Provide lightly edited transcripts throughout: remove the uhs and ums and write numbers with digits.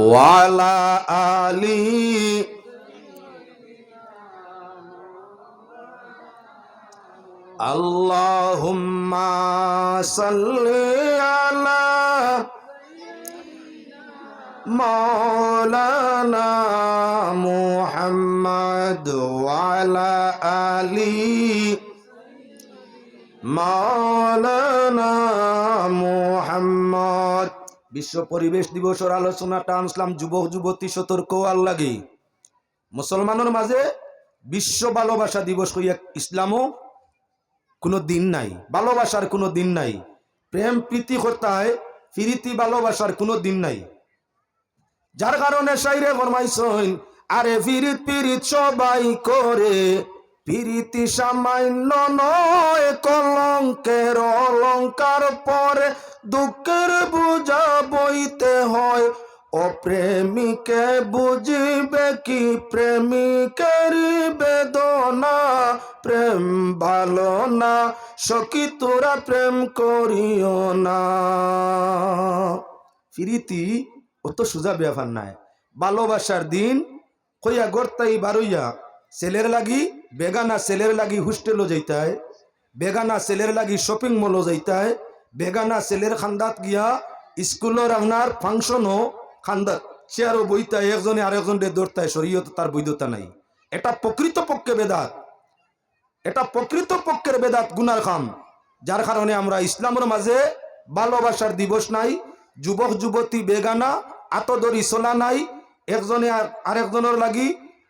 ওয়ালা আলি আল্লাহুম্মা সাল্লি আলা মাওলানা মুহাম্মদ ওয়ালা আলি মাওলানা মুহাম্মদ। বিশ্ব পরিবেশ দিবসের আলোচনাটা আনলাম যুবক যুবতী সতর্ক হওয়ার লাগে। মুসলমানের মাঝে বিশ্ব ভালোবাসা দিবস কইয়া ইসলামও কোনো দিন নাই, ভালোবাসার কোনো দিন নাই, প্রেম প্রীতি করতায় প্রীতি ভালোবাসার কোনো দিন নাই। যার কারণে শাইরে ফরমাইছেন, আরে ফিরিত পিরিত সবাই করে, প্রীতি সামান্য নয় কলঙ্কের অলঙ্কার, পরে দুঃখের বোঝা বইতে হয়। অপ্রেমিকে বুঝিবে কি প্রেমিকের বেদনা, প্রেম ভালো না সখী তোরা প্রেম করিও না। প্রীতি অত সোজা ব্যাপার নাই। ভালোবাসার দিন কইয়া গড়তাই বারইয়া ছেলের লাগি বেগানা ছেলের লাগি হোস্টেলও যাইতায়, বেগানা ছেলের লাগি শপিং মলও যাইতায়, বেগানা ছেলের খান্দাত গিয়া স্কুলের আপনার ফাংশনও খান্দাত চেয়ারও বইতায়, একজনে আরেকজনকে দৌড়তায়। শরীয়ত তার বৈধতা নাই। এটা প্রকৃত পক্ষে বেদাত, এটা প্রকৃত পক্ষের বেদাত, গুনার কাম। যার কারণে আমরা ইসলামের মাঝে ভালোবাসার দিবস নাই, যুবক যুবতী বেগানা আতদরি চলা নাই, একজনে আরেকজনের লাগি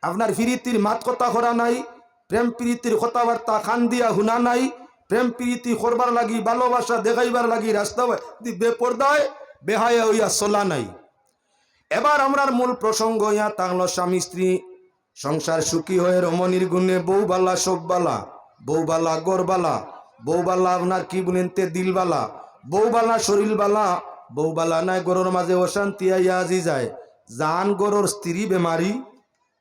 আপনার প্রীতির মাত কথা করা নাই, প্রেম প্রীতির কথাবার্তা খান দিয়া শুনা নাই, প্রেম প্রীতি করবার লাগি ভালোবাসা দেখাইবার লাগি রাস্তা বেপর্দায় বেহায়া হইয়া চলা নাই। এবার আমরার মূল প্রসঙ্গ ইয়া তাহলো স্বামী স্ত্রী সংসার সুখী হয়ে রমণীর গুণে বউবালা সববালা, বউবালা গড়বালা, বউবালা আপনার কি বলেন তে দিলবালা, বউবালা শরীরবালা, বউবালা নাই গরুর মাঝে অশান্তি আইয়া আজি যায়। জান গরুর স্ত্রী বেমারি,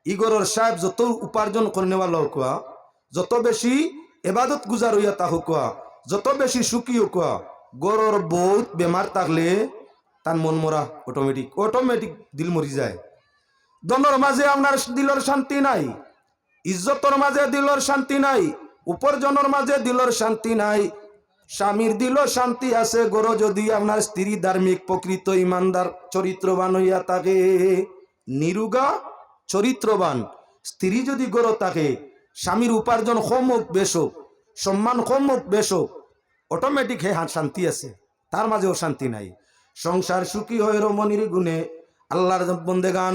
ই গরুর সাহেব যত উপার্জন করে নেওয়ালা হোকা, যত বেশি এবাদত গুজার হইয়া তা হোকা, যত বেশি সুখী হোকা, গরুর বউ বেমার থাকলে তার মন মরা অটোমেটিক দিল মরি যায়। দনের মাঝে আপনার দিলর শান্তি নাই, ইজ্জতর মাঝে দিলর শান্তি নাই, উপার্জনের মাঝে দিলর শান্তি নাই। স্বামীর দিল শান্তি আছে গরো যদি আপনার স্ত্রী ধার্মিক প্রকৃত ইমানদার চরিত্রবান হইয়া থাকে, নিরুগা চরিত্রবান স্ত্রী যদি গরো থাকে, স্বামীর উপার্জন কম হোক বেশ হোক, সম্মান কম হোক বেশ হোক, অটোমেটিক হে শান্তি আছে, তার মাঝেও শান্তি নাই। সংসার সুখী হয় রমণীর গুণে আল্লাহর বন্দেগান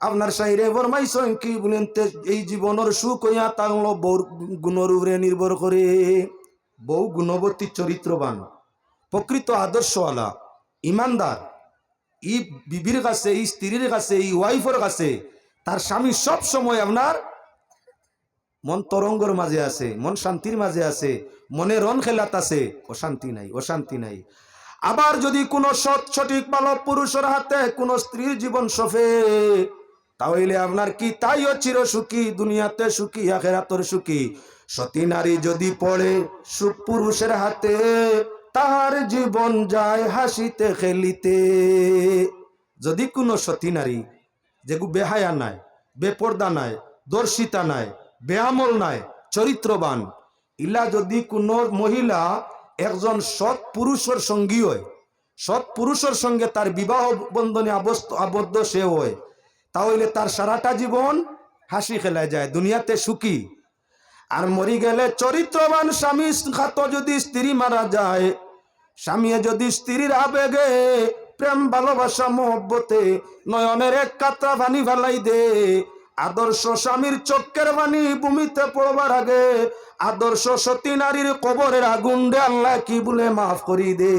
আপনার শাইরে ফরমাইছেন কি বলেন, এই জীবনের সুখ হইয়া তাহলে বউর গুণের উপরে নির্ভর করে। বউ গুণবতী চরিত্রবান প্রকৃত আদর্শওয়ালা ইমানদার, ই বিবির কাছে, এই স্ত্রীর কাছে, এই ওয়াইফের কাছে তার স্বামী সব সময় আপনার মন তরঙ্গর মাঝে আছে, মন শান্তির মাঝে আছে, মনে রন খেলাত আছে, অশান্তি নাই, অশান্তি নাই। আবার যদি কোনো সঠিক ভালো পুরুষের হাতে কোনো স্ত্রীর জীবন সফে, তাহলে আপনার কি তাইও চির সুখী, দুনিয়াতে সুখী আখিরাতের সুখী। সতী নারী যদি পড়ে সুখ পুরুষের হাতে, তার জীবন যায় হাসিতে খেলিতে। যদি কোনো সতী নারী যেগু বেহায়া নাই, বেপর্দা নাই, দর্শিতা নাই, বেআমল নাই, চরিত্রবান, ইলা যদি কোনো মহিলা একজন সৎ পুরুষের সঙ্গী হয়, সৎ পুরুষের সঙ্গে তার বিবাহ বন্ধনে আবদ্ধ সে হয়, তাহলে তার সারাটা জীবন হাসি খেলায় যায়, দুনিয়াতে সুখী। আর মরি গেলে চরিত্রবান স্বামী খাত যদি স্ত্রী মারা যায়, স্বামী যদি স্ত্রীর আবেগে প্রেম ভালোবাসা মহব্বতে নয়নের এক কাতরা পানি ফেলাই দে, আদর্শ স্বামীর চক্কের বাণী ভূমিতে পড়বার আগে আদর্শ সতী নারীর কবরের আগুন দে আল্লাহ কি বলে মাফ করি দে।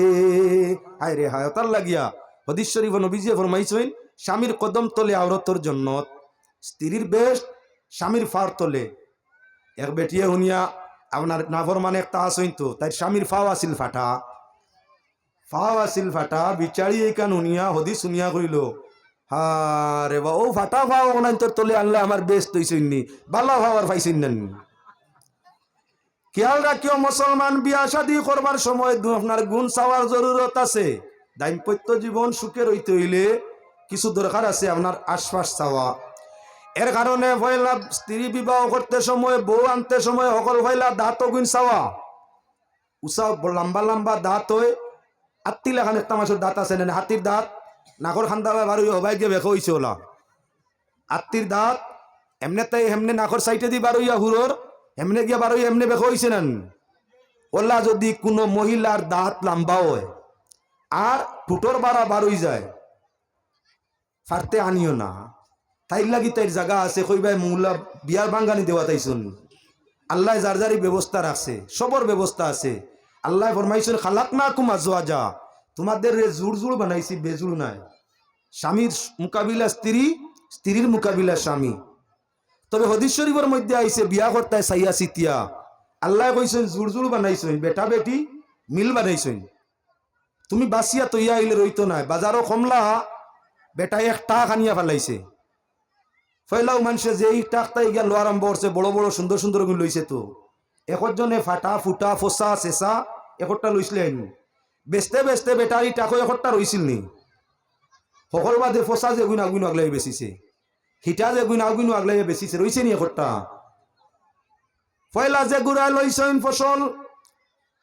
হায় রে হায়, তার লাগিয়া হাদিস শরীফ নবীজি ফরমাইছেন, স্বামীর কদম তলে আওরতর জন্য স্ত্রীর বেশ স্বামীর ফার তলে। এক বেটিয়ে শুনিয়া আপনার নাফরমান একটা আসইন তো, তাই স্বামীর ফাও আসিল ফাটা, ফাও আসিল ফাটা, বিচারি এইখান শুনিয়া হদিস শুনিয়া কইল, হা রে বা ও ফাটা ফাও নাই তোর তলে আনলে আমার বেশ তৈছইনি, বালা ফাওয়ার পাইছেন না। খেয়াল রাখিও মুসলমান, বিয়া শাদী করবার সময় আপনার গুণ চাওয়ার জরুরত আছে। দাম্পত্য জীবন সুখের হইতে হইলে কিছু দরকার আছে আপনার আশপাশ চাওয়া। এর কারণে পয়লা স্ত্রী বিবাহ করতে সময়, বউ আনতে সময় সকল পয়লা দাঁত গুণ চাওয়া। উষা লম্বা লম্বা দাঁত হয়, আত্মি লেখান একটা মাসের দাঁত আছে না, হাতির দাঁত নাকর খান্দা বারো হবাই গিয়ে বেখো হয়েছে ওলা। আত্মির দাঁত এমনে তাই এমনি নাকর সাইটে দি বারোইয়া হুরোর এমনি গিয়া বারোই এমনি বেখো হয়েছে না। ওলা যদি কোনো মহিলার দাঁত লম্বা হয় আর টুটোর বাড়া বারোই যায়, ফারতে আনিও না। তাই লাগি তাই জায়গা আছে, কইবাই মৌলা বিয়ার বাঙ্গানি দেওয়া তাইছুন। আল্লাহ যার যারি ব্যবস্থা রাখছে, সবর ব্যবস্থা আছে। আল্লাহ ফরমাইছেন খালাক না কুমা জোয়া যা, তোমাদের জুড় জুড় বানাইছি, বেজুড় নাই। স্বামীর মোকাবিলা স্ত্রী, স্ত্রীর মোকাবিলা স্বামী। তবে হদিস শরীফের মধ্যে আইছে বিয়া করতে সাইয়া সিতিয়া আল্লাহ কইছেন জুড় জুড় বানাইছেন, বেটা বেটি মিল বানাইছেন। তুমি বাসিয়া তৈয়া আইলে রইতো নাই, বাজারও কমলা বেটাই এক টাক আনিয়া ফেলাইছে। ফেলাও মানুষে যে এই টাকটাই গিয়া লো আরম্ভ করছে, বড় বড় সুন্দর সুন্দর গুণ লইছে। তো একজনে ফাটা ফুটা ফসা চেঁচা একটা লইছিলে আইনি বেচতে বেচতে বেটারি টাকো একটা রইছিল নি। সকল বাদে ফসা যে গুণ আগুন আগলাই বেচিছে, হিটা যে গুণ আগুন আগলাই বেচিছে, রইছে নি একটা। পয়লা যে গুড়া লইছেন ফসল,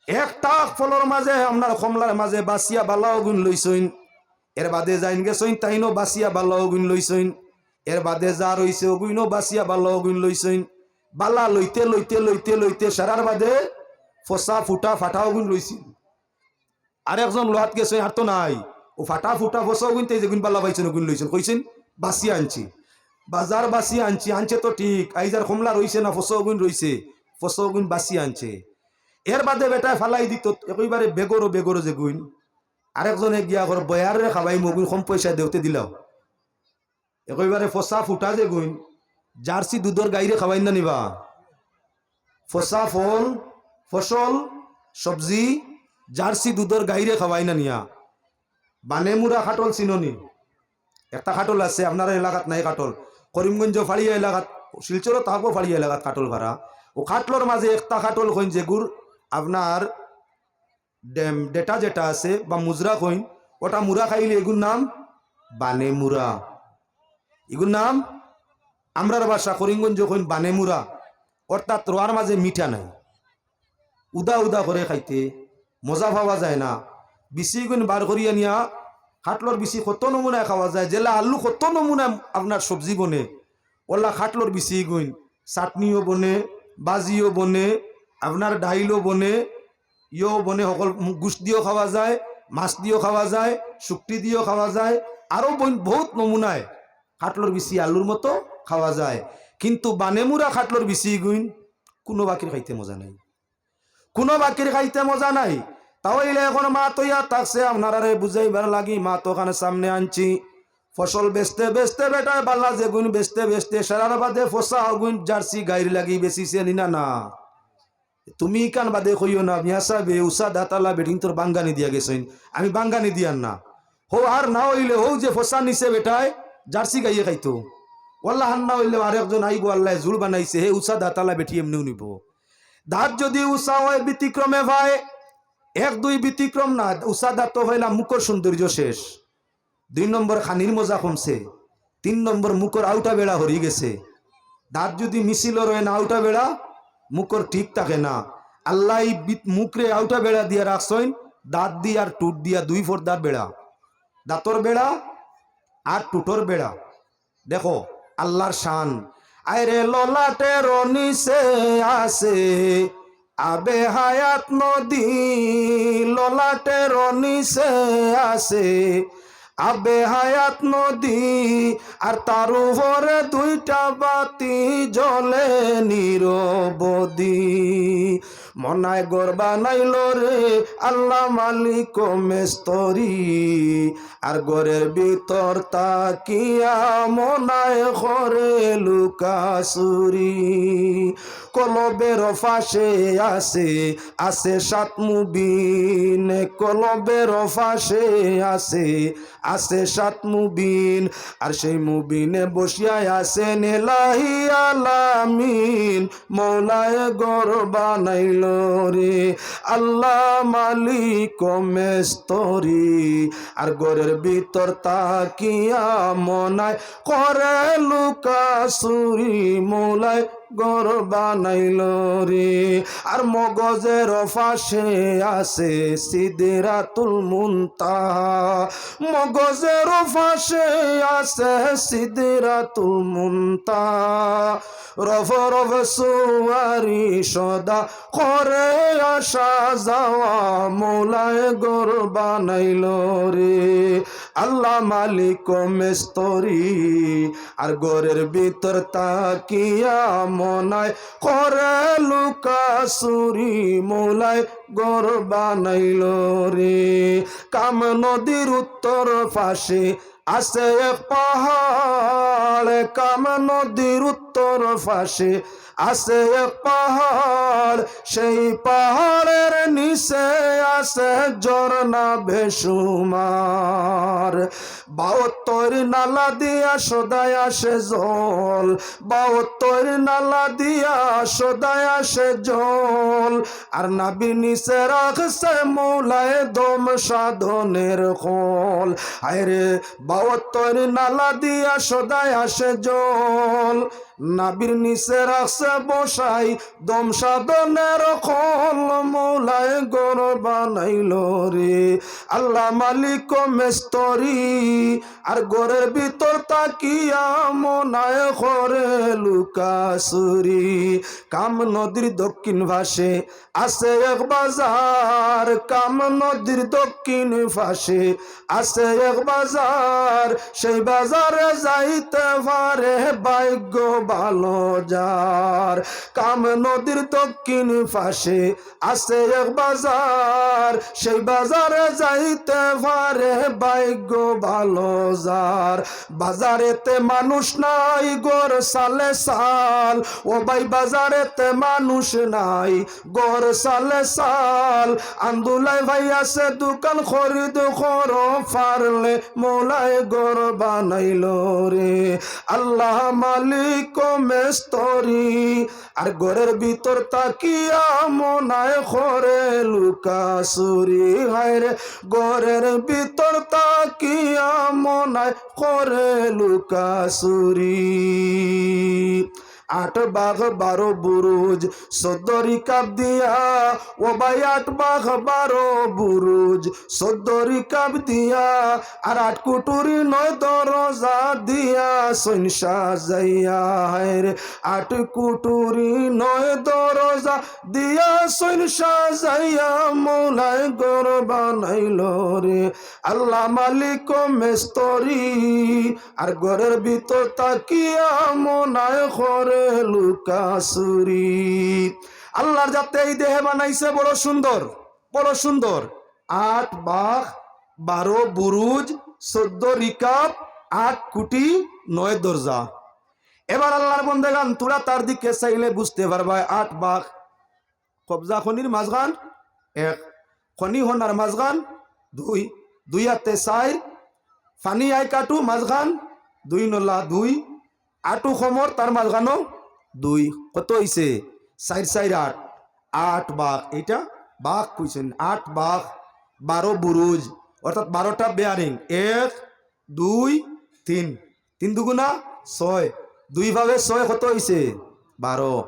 একটা ফলর মাঝে আপনার কমলার মাঝে বাসিয়া বালাও গুণ লইছেন। এর বাদে যাইন গেছেন তাইনো বাসিয়া বালাও গুণ লইছেন। এর বাদে যা রইছে ওগুইনো বাসিয়া বালাও গুণ লইছেন। বালা লইতে লইতে লইতে লইতে সারার বাদে ফসা ফুটা ফাটাও গুণ লইছেন। আর একজন লোহাত গেছে আর তো নাই, ও ফাটা ফুটা ফসাও গুণ যে গুণ বালা পাইছেন ওগুণ লইছেন, কইছেন বাসিয়া আনছি। বাজার বাসিয়া আনছি, আনছে তো ঠিক, আইজার কমলা রইছে না ফসাও গুণ রইছে, ফসাও গুণ বাসিয়া আনছে। এর বাদে বেটায় ফালাই দিত একইবারে বেগরো বেগরো যে গুণ। আরেকজনে গিয়া ঘর বয়ারে খাবাই মগুন কম পয়সা দেওতে দিলাও। একইবারে ফসা ফুটা যে গুণ, জার্সি দুধর গাইরে খাওয়াই না নিবা। ফসা ফল ফসল সবজি জার্সি দুধর গাইরে খাওয়াই না নিয়া। বানেমুরা খাটল চিননি, একটা খাটল আছে আপনার এলাকাত নাই খাটল, করিমগঞ্জ ফাড়িয়া এলাকাত, শিলচরও তাহাকো ফাড়িয়া এলাকাত খাটল ভাড়া। ও খাটলর মাঝে একটা খাটল কইন যেগুর আপনার ডেটা যেটা আছে বা মুজরা কইন, ওটা মুরা খাইলে এগুর নাম বানে মুরা। এগুর নাম আমরার বাসা করিমগঞ্জ কইন বানে মুরা। অর্থাৎ রোয়ার মাঝে মিঠা নাই, উদা উদা করে খাইতে মজা পাওয়া যায় না। বিচি গুণ বার করিয়া নিয়া খাটলর বিচি কত নমুনায় খাওয়া যায়, জেলা আলু কত নমুনায় আপনার সবজি বনে, ওলা খাটলর বিচি গুণ চাটনিও বনে, বাজিও বনে, আপনার ডাইলও বনে, ইয়েও বনে, সকল গুস দিয়েও খাওয়া যায়, মাছ দিয়েও খাওয়া যায়, শুক্তি দিয়েও খাওয়া যায়, আরও বহুত নমুনায় খাটলর বিচি আলুর মতো খাওয়া যায়। কিন্তু বানেমুরা খাটলর বিচি গুণ কোনো বাকির খাইতে মজা নাই, কোনো বাকির খাইতে মজা নাই। তাহলে এখন মা তৈয়া থাকছে আপনারা বুঝাইবার লাগি মা তো ওখানে সামনে আনছি। ফসল বেচতে বেচতে বেটায় বাল্লা যে গুণ বেচতে বেচতে সারার বাদে ফসা গুণ জার্সি গাইর লাগি বেচিছে নিনা না। তুমি কান বাদে কইও না মিয়া সাহেব উষা দাতালা বেটিং তোর বাঙ্গানি দিয়া গেছেন, আমি বাঙ্গানি দিয়ার না। হো আর না হইলে হো যে ফসা নিছে বেটায় জার্সি গাইয়ে খাইতো, ওল্লা হান না হইলে আরেকজন আইব আল্লাহ জুল বানাইছে হে উষা দাতালা বেটি এমনিও নিব। দাঁত যদি উষা হয় ব্যতিক্রমে ভাই, এক দুই ব্যতিক্রম না, উষা দাঁত হইলা মুখর সৌন্দর্য শেষ। 2 নম্বর খানির মজা কমছে, 3 নম্বর মুখর আউটা বেড়া হরি গেছে। দাঁত যদি মিছিল রয়ে না আউটা বেড়া মুখর ঠিক থাকে না। আল্লাহ মুখরে আউটা বেড়া দিয়া রাখছেন, দাঁত দি আর টুট দিয়া 2 পর্দার বেড়া, দাঁতর বেড়া আর টুটোর বেড়া। দেখো আল্লাহর শান। আরে ললাটের নিচে আছে আবে হায়াত নদী, ললাটের নিচে আছে আবে হায়াত নদী, আর তার উপরে 2টা বাতি জ্বলে নিরবধি। মনায় গর্বা নাইল রে আল্লাহ মালিক মেস্তরি, আর ঘরের ভিতর তাকিয়া মনায় করে লুকাসুরি। কলবের ফাঁসে আছে আছে সাত মুবিন, কলবের ফাঁসে আছে আছে সাত মুবিন, আর সেই মুবিনে বসিয়ায় আছেন এলাহি আলামিন, মৌলায় গর বানাইল রে আল্লাহ মালিক মেস্তরি, আর গরের ভিতর তাকিয়া মনায় করে লুকাসুরি, মৌলায় গর বানাইল রে। আর মগজের ফাঁসে আছে সিদরাতুল মুনতাহা, মগজের ফাঁসে আছে সিদরাতুল মুনতাহা, রফ রফ সুয়ারি সদা করে আসা যাওয়া, মৌলায় গর বানাইল রে আল্লাহ মালিক মেস্তরি, আর গরের ভিতর তাকিয়া মনায় করে লুকাসুরি, মৌলায় গর বানাইল রে। কাম নদীর উত্তর পাশে আছে এক পাহাড়, কাম নদীর উত্তর পাশে আছে এক পাহাড়, সেই পাহাড়ের নিচে আছে ঝর্ণা বেসুমার, ৭২ নালা দিয়া সদায় আসে জল, ৭২ নালা দিয়া সদায় আসে জল, আর নাবির নিচে রাখছে মৌলায় দম সাধনের খোল, আরে ৭২ নালা দিয়া সদায় আসে জল, নাবির নিচে রাখছে বসাই দম সাধনের খোল, মৌলায় গর বানাইল রে আল্লাহ মালিক মেস্তরি, আর গরের ভিতর তাকিয়া মনায় করে লুকাসুরি। কাম নদীর দক্ষিণ পাশে আছে এক বাজার, কাম নদীর দক্ষিণ পাশে আছে এক বাজার, সেই বাজারে যাইতে পারে ভাগ্য ভালো যার। কাম নদীর দক্ষিণ পাশে আছে এক বাজার, সেই বাজারে যাইতে পারে ভাগ্য ভালো যার। বাজারেতে মানুষ নাই গর সালে সাল, ও ভাই বাজারেতে মানুষ নাই গর সালে সাল, আন্দুলাই ভাই আছে দোকান খরিদ কর পারলে, মৌলায় গর বানাইল রে আল্লাহ মালিক মেস্তরি, আর ঘরের ভিতর তাকিয়া মনায় করে লুকাসুরি, হায়রে ঘরের ভিতর তাকিয়া মনায় করে লুকাসুরি। ৮ বাঘ ১২ বুরুজ ১৪ রিকাব দিয়া, ও ভাই ৮ বাঘ ১২ বুরুজ ১৪ রিকাব দিয়া, আর ৮ কুটুরি ৯ দরজা দিয়া সৈন সাজাইয়া, হায়রে ৮ কুটুরি ৯ দরজা দিয়া সৈন সাজাইয়া, মৌলায় গর বানাইল রে আল্লাহ মালিক মেস্তরি, আর ঘরের ভিতর তাকিয়া মনায় করে লুকাসুরি। আল্লাহর যাতে এই দেহে বানাইছে বড় সুন্দর, বড় সুন্দর। ৮ বাঘ ১২ বুরুজ ১৪ রিকাব ৮ কুটি ৯ দরজা। এবার আল্লাহর বন্দেগান তোরা তার দিকে চাইলে বুঝতে পারবা ৮ বাঘ কবজা খনির মাঝখান ১, খনি হনার মাঝখান ২, ২ হাতে ৪, ফানি আই কাটু মাঝখান ২ নলা ২, আটু খমর তার মাঝখানো ২, কত হইছে ৪ ৪ ৮, ৮ বাঘ। এইটা বাঘ কইছেন ৮ বাঘ ১২ বুরুজ, অর্থাৎ ১২টা বেয়ারিং ১ ২ ৩, ৩ দুগুণা ৬, ২ ভাগে ৬ কত হইছে ১২।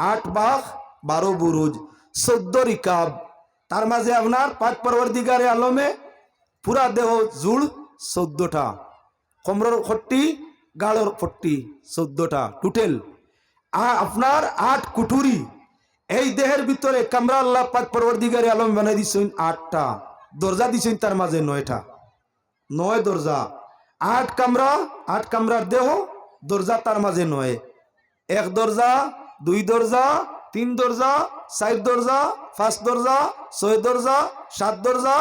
৮ বাঘ ১২ বুরুজ ১৪ রিকাব, তার মাঝে আপনার পাক পরবর্তীকারে আলমে পুরা দেহ জুড় ১৪টা, কমরর ফট্টি গাড়র ফট্টি ১৪টা টোটাল আপনার ৮ কুঠুরি। এই দেহের ভিতরে কামরা আল্লাহ পাক পরবর্তীকারে আলম বানাই দিছেন ৮টা, দরজা দিছেন তার মাঝে ৯টা, ৯ দরজা। ৮ কামরা, ৮ কামরার দেহ, দরজা তার মাঝে ৯, ১ দরজা ২ দরজা ৩ দরজা ৪ দরজা ৫ দরজা ৬ দরজা ৭ দরজা,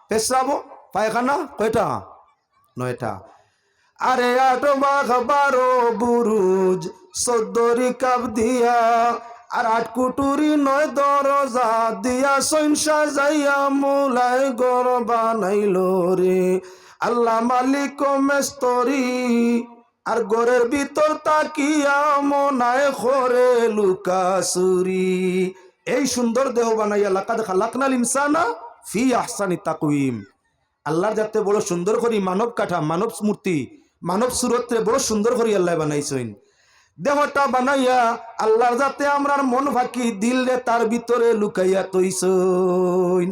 পেশাব পায়খানা কয়টা ৯টা। আরে ৮ বাঘ ১২ বুরুজ ১৪ রিকাব দিয়া, আর আট কুটুরি নয় দরজা দিয়া সৈনসা যাইয়া মুলাই গর বানাইল রে আল্লাহ মালিক মেস্তরি আর গরের ভিতর তাকিয়া মনায় খরে লুকাসুরি। এই সুন্দর দেহ বানাইয়া লাকাদ খালাকনাল ইনসানা ফি আহসানি তাকওয়িম। আল্লাহর যাতে বড় সুন্দর করি মানব কাঠা মানব মূর্তি মানব সুরতে বড় সুন্দর করি আল্লাহ বানাইছেন। দেহটা বানাইয়া আল্লাহর যাতে আমরার মন ফাঁকি দিল রে তার ভিতরে লুকাইয়া তৈছইন।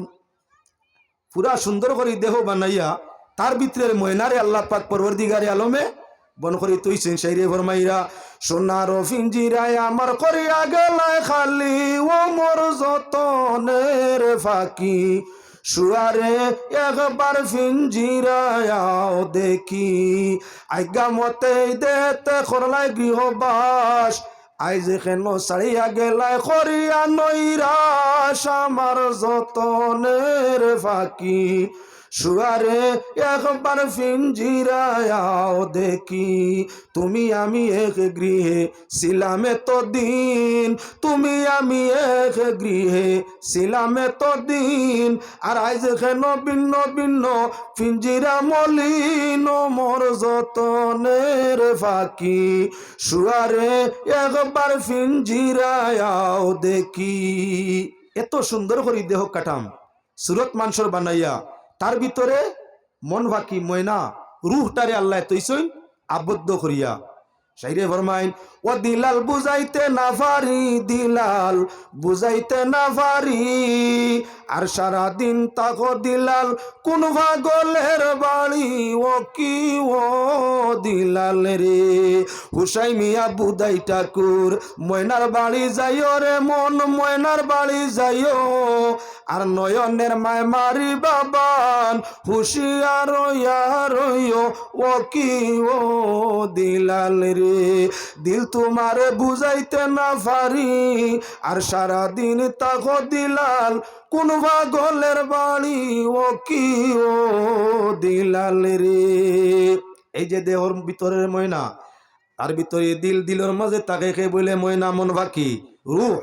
পুরা সুন্দর করি দেহ বানাইয়া তার ভিতরে ময়নারে আল্লাহ পাক পরওয়ারদিগারে আলমে বন করি তৈছেন। সেইরে ফরমাইরা সোনার ফিঞ্জিরায় আমার করিয়া গেলায় খালি ও মোর যতনের ফাঁকি সুয়ারে একবার ফিঞ্জিরায়াও দেখি আজ্ঞা মতে দেতে করলাই গৃহবাস আইজ কেন সারিয়া গেলায় করিয়া নৈরাস আমার যতনের ফাঁকি সুয়ারে একবার ফিঞ্জিরায়াও দেখি তুমি আমি এক গৃহে ছিলামে তো দিন তুমি আমি এক গৃহে ছিলামে তো দিন আর আইজ কেন ভিন্ন ভিন্ন ফিঞ্জিরা মলিন মোর যতনের ফাঁকি সুয়ারে একবার ফিঞ্জিরায়াও দেখি। এত সুন্দর করে দেহ কাটাম সুরত মানসর বানাইয়া তার ভিতরে মন ফাঁকি ময়না রুহটারে আল্লাহ তৈছইন আবদ্ধ করিয়া। শাইরে ফরমাইন ও দিলাল বুঝাইতে না পারি দিলাল বুঝাইতে না পারি আর সারা দিন তাকো দিলাল কোন পাগলের বাড়ি ও কি ও দিলাল রে হুসাই মিয়া বুদাই ঠাকুর ময়নার বাড়ি যাইও রে মন ময়নার বাড়ি যাইও আর নয়নের মায় মারি বাবান হুশিয়ার ও কি ও দিলাল রে দিল তোমারে বুঝাইতে না পারি আর সারা দিন তাকো দিলাল কোন পাগলের বাড়ি ও কি ও দিলাল রে। এই যে দেহর ভিতরের ময়না তার ভিতরে দিল দিলের মাঝে তাকে কে বলে ময়না মন ফাঁকি রূহ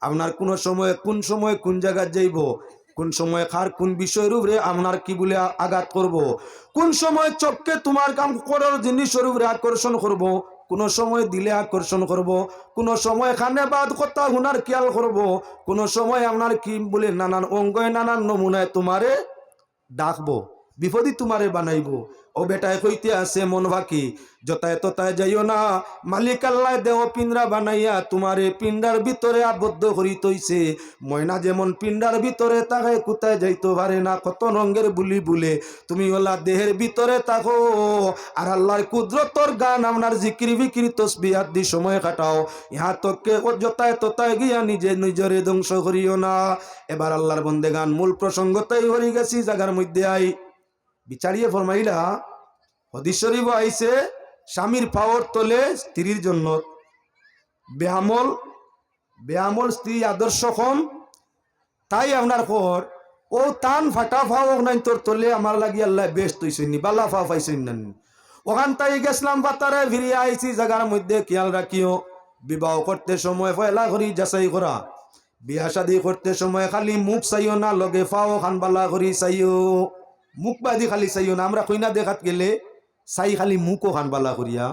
আপনার কোন সময় কোন জায়গায় যাইব কোন সময় খার কোন বিষয়ের উপরে আপনার কি বলে আঘাত করব কোন সময় চোখকে তোমার কাম করার জিনিসের উপরে আকর্ষণ করব কোন সময় দিলে আকর্ষণ করব কোন সময় খানে বাদ কথা হুনার খেয়াল করব কোন সময় আপনার কি বলে নানান অঙ্গয় নানান নমুনায় তোমারে ডাকবো বিপদী তোমারে বানাইবো। ও বেটায় কইতে আছে মন ফাঁকি যতায় ততায় যাইও না মালিক আল্লাহ দেহ পিন্ডা বানাইয়া তোমারে পিন্ডার ভিতরে আবদ্ধ করি তৈছে ময়না যেমন পিন্ডার ভিতরে তাকায় কোথায় যাইতে পারে না কত রঙের বুলি বুলে তুমি ওলা দেহের ভিতরে থাকো আর আল্লাহর কুদরতর গান আপনার জিকির বিক্রি তসবিহাত দি সময় কাটাও ইহা তোকে যতায় ততায় গিয়া নিজে নিজরে ধ্বংস করিও না। এবার আল্লাহর বন্দে গান মূল প্রসঙ্গতাই হয়ে গেছি জায়গার মধ্যে আই বিচারিয়ে ফরমাইলা হদিস শরীফ আইছে স্বামীর পাওয়ার তলে স্ত্রীর জন্য বেআমল স্ত্রী আদর্শ কম তাই আপনার পর ও টান ফাটা ফাও নাই তোর তলে আমার লাগি আল্লাহ বেস্ট হইছেনি বালা ফা পাইছেন না ওখান তাই গেছিলাম বাতারে ফিরিয়ে আইছি জায়গার মধ্যে খেয়াল রাখিও বিবাহ করতে সময় পয়লা করি যাচাই করা বিয়া শাদি করতে সময় খালি মুখ চাইও না লগে ফাও খান বালা করি চাইও মুখ বাদি খালি চাইও না আমরা কইনা দেখাত গেলে চাই খালি মুখও খান বালা করিয়া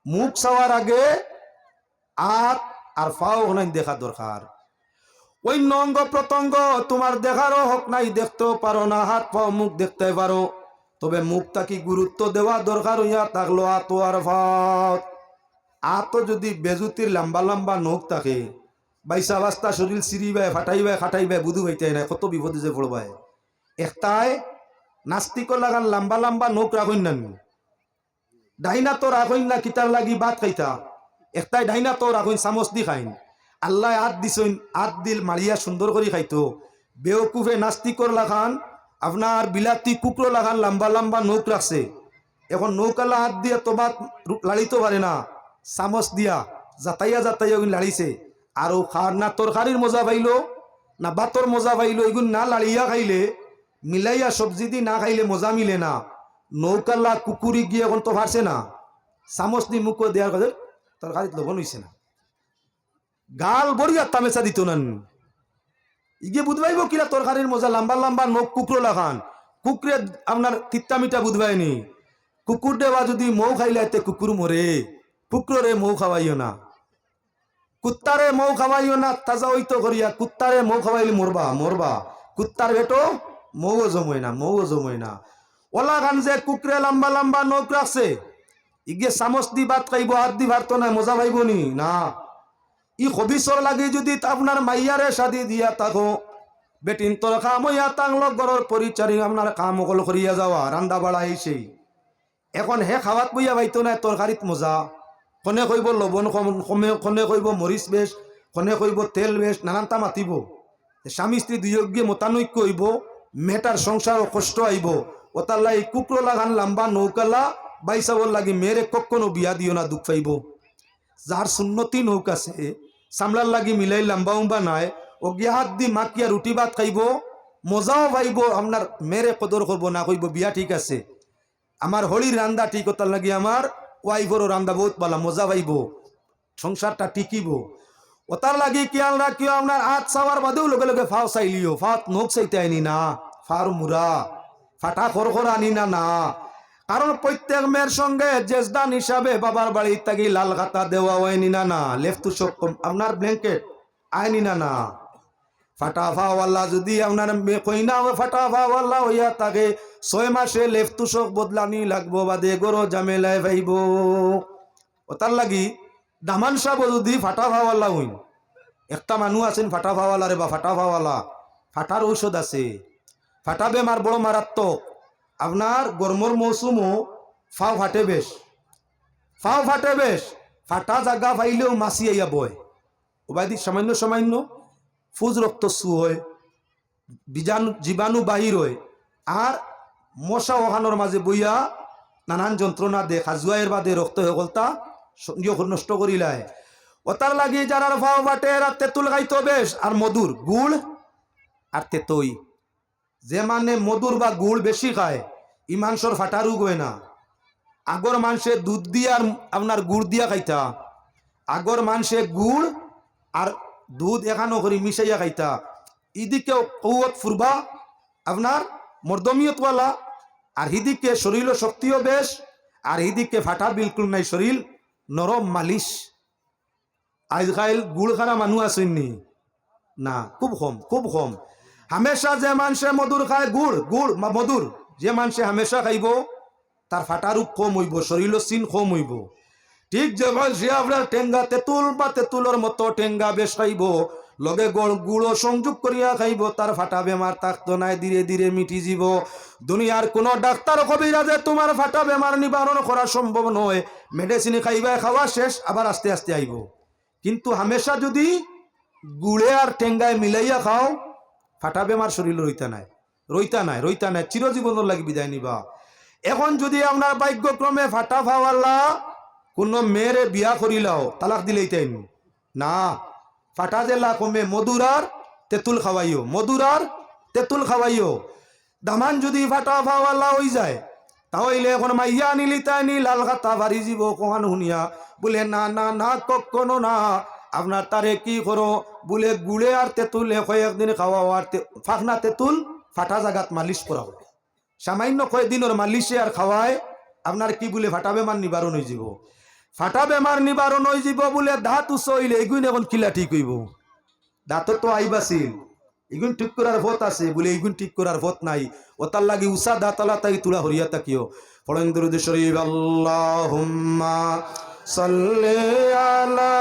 মুখ চাওয়ার আগে আত আর ফাও নাই দেখা দরকার অন্য অঙ্গ প্রত্যঙ্গ তোমার দেখারও হক নাই দেখতেও পারো না হাত পাও মুখ দেখতে পারো তবে মুখটা কি গুরুত্ব দেওয়া দরকার হইয়া থাকলো আতো আর ভাত আতো যদি বেজুতির লম্বা লম্বা নখ থাকে বাইসা বাস্তা শরীর সিঁড়িবাই ফাটাইবাই খাটাইবাই বুধু হইতে নাই কত বিপদে যে পড়বাই একটাই নাস্তিক লাগান লম্বা লম্বা নখ রাখুন না ডাইনা তো রাখুন না কিতার লাগি ভাত খাইতা একটাই ডাইনা তো রাখুন চামচ দি খাইন আল্লাহ আত দিছইন আত দিল মারিয়া সুন্দর করে খাইতো বেওকুফে নাস্তিকর লাগান আপনার বিলাতি কুকুর লাগান লম্বা লম্বা নৌক রাখছে এখন নৌকালা হাত দিয়া তোমার লাড়িতে পারে না চামচ দিয়া যাতাইয়া লাড়িছে আর খার না তরকারির মজা পাইলো না ভাতর মজা পাইলো এগুন না লাড়িয়া খাইলে মিলাইয়া সবজি দি না খাইলে মজা মিলে না নৌকালা কুকুরি গিয়ে এখন তো পারছে না চামচ দি মুখ দেওয়ার কথা তরকারিত লবণ হইছে না গাল বড়িয়া তামেচা দিত না ইগে বুধবাইব কিলা তরকারির মজা লম্বা লম্বা নখ কুকুর লাগান কুকুরে আপনার তিত্তা মিটা বুধবাইনি কুকুর দেওয়া যদি মৌ খাইলে কুকুর মরে কুকুরে মৌ খাওয়াইও না কুত্তারে মৌ খাওয়াইও না তাজা হইতো করিয়া কুত্তারে মৌ খাওয়াইলে মরবা মরবা কুত্তার বেটো মৌও জময় না মৌও জময় না ওলা গান যে কুকুরে লম্বা লম্বা নখ রাখছে ইগে চামচ দি ভাত খাইব হাত দি ভাত নাই মজা পাইব নি না ই হবিসর লাগে যদি আপনার মাইয়ারে শাদি দিয়া থাকো বেটিন তোর কাম হইয়া তাংলক ঘরের পরিচারি আপনার কাম অকল করিয়া যাওয়া রান্দা বাড়া আইছে এখন হে খাওয়াত বইয়া পাইতো না তরকারিত মজা কনে কইব লবণ কনে কইব মরিচ বেশ কনে কইব তেল বেশ নানানটা মাতিব স্বামী স্ত্রী দুয়োগে মতানৈক্য হইব মেটার সংসার কষ্ট আইব ওতাল্লা এই কুকুর লাগান লম্বা নৌকালা বাইসাবর লাগি মেরে কখনো বিয়া দিও না দুঃখ পাইব যার সুন্নতি নৌক আছে সামলার লাগি মিলাই লম্বা উম্বা নাই ও গিয়া হাত দি মাকিয়া রুটি ভাত খাইব মজাও পাইব আপনার মেরে কদর করবো না কইব বিয়া ঠিক আছে আমার হলির রান্দা ঠিক ওতার লাগি আমার ওয়াইফরও রান্দা বহুত পালা মজা পাইব সংসারটা টিকিব ওতার লাগি খেয়াল রাখিও আপনার হাত চাওয়ার বাদেও লগে লগে ফাও চাইলিও ফাত নখ চাইতে আনি না ফার মুরা ফাটা খর আনি না না কারণ প্রত্যেক মেয়ের সঙ্গে জেজদান হিসাবে বাবার বাড়ি থাকি লাল খাতা দেওয়া হয়নি না না লেফটু সব আপনার ব্ল্যাঙ্কেট আয়নি না না ফাটা ফাওয়াল্লা যদি আপনার কইনা ফাটা ফাওয়াল্লা হইয়া থাকে 6 মাসে লেফটু সব বদলানি লাগবো বাদে গরো জামেলায় ভাইব ওতার লাগি দামান সাহেব যদি ফাটা ফাওয়াল্লা হইন একটা মানুষ আছেন ফাটা ফাওয়ালা রে বা ফাটা ফাওয়ালা ফাটার ঔষধ আছে ফাটা বেমার বড় মারাত্মক আপনার গরমর মৌসুমও ফাও ফাটে বেশ ফাটা জায়গা পাইলেও মাছি আইয়া বয় ওবাইদি সামান্য সামান্য ফুজ রক্ত সু হয় জীবাণু বাহির হয় আর মশা ওখানোর মাঝে বইয়া নানান যন্ত্রণা দে খাজুয়াইয়ের বাদে রক্ত হয়ে গলতা নষ্ট করিলায় ওতার লাগি যারা ফাও ফাটে আর তেঁতুল খাইতো বেশ আর মধুর গুড় আর তেতই যে মানে মধুর বা গুড় বেশি খায় ই মাংসর ফাটা রোগ হয় না আগর মানুষে দুধ দিয়া আর আপনার গুড় দিয়া খাইতা আগর মানুষে গুড় আর দুধ এখানো করে মিশাইয়া খাইতা ইদিকে কৌত ফুরবা আপনার মর্দমিয়তওয়ালা আর হিদিকে শরীর শক্তিও বেশ আর হিদিকে ফাটা বিলকুল নাই শরীর নরম মালিশ আজকাল গুড় খানা মানুষ আসেননি না খুব কম হামেশা যে মানুষে মধুর খায় গুড় মধুর যে মানুষে হামেশা খাইব তার ফাটা রূপ কম হইব শরীর চিন কম হইব ঠিক যখন সে আপনার টেঙ্গা তেঁতুল বা তেঁতুলের মতো টেঙ্গা বেশ খাইব লগে গুড়ো সংযোগ করিয়া খাইব তার ফাটা বেমার থাকতো নাই ধীরে ধীরে মিটি যাব দুনিয়ার কোন ডাক্তার কবিরাজে তোমার ফাটা বেমার নিবারণ করা সম্ভব নয় মেডিসিন খাইবা খাওয়া শেষ আবার আস্তে আস্তে আইব কিন্তু হামেশা যদি গুড়ে আর টেঙ্গায় মিলাইয়া খাও ফাটা বেমার শরীর রইতা নাই চিরজীবনের লাগি বিদায় নিবা এখন যদি আপনার ভাগ্যক্রমে ফাটা ফাওয়াল্লা কোন মেয়েরে বিয়া করিলাও তালাক দিলেই তাই না ফাটা জেলা কমে মধুর আর তেঁতুল খাওয়াইও দামান যদি ফাটা ফাওয়াল্লা হয়ে যায় তাহলে এখন মাইয়া আনিলি তাই নি লাল খাতা ভারি যাব কহান শুনিয়া বলে না না না কখনো না আপনার তারে কি করো বলে গুড়ে আর তেঁতুলে কয়েকদিন খাওয়া আর ফাঁকনা তেঁতুল ফাটা জায়গাত মালিশ করা হবে সামান্য কয়েকদিনের মালিশে আর খাওয়ায় আপনার কি বলে ফাটা বেমার নিবারণ হয়ে যাব ফাটা বেমার নিবারণ হয়ে যাব বলে দাঁত উচ্চ হইলে এগুন এখন কিলা ঠিক হইব দাঁতর তো আইবাছিল এগুন ঠিক করার ভোট আছে বলে এগুন ঠিক করার ভোট নাই ওতার লাগি উষা দাঁতলা তাই তুলা হরিয়া তাকিও পড়েন দরুদ শরীফ আল্লাহুম্মা সাল্লি আলা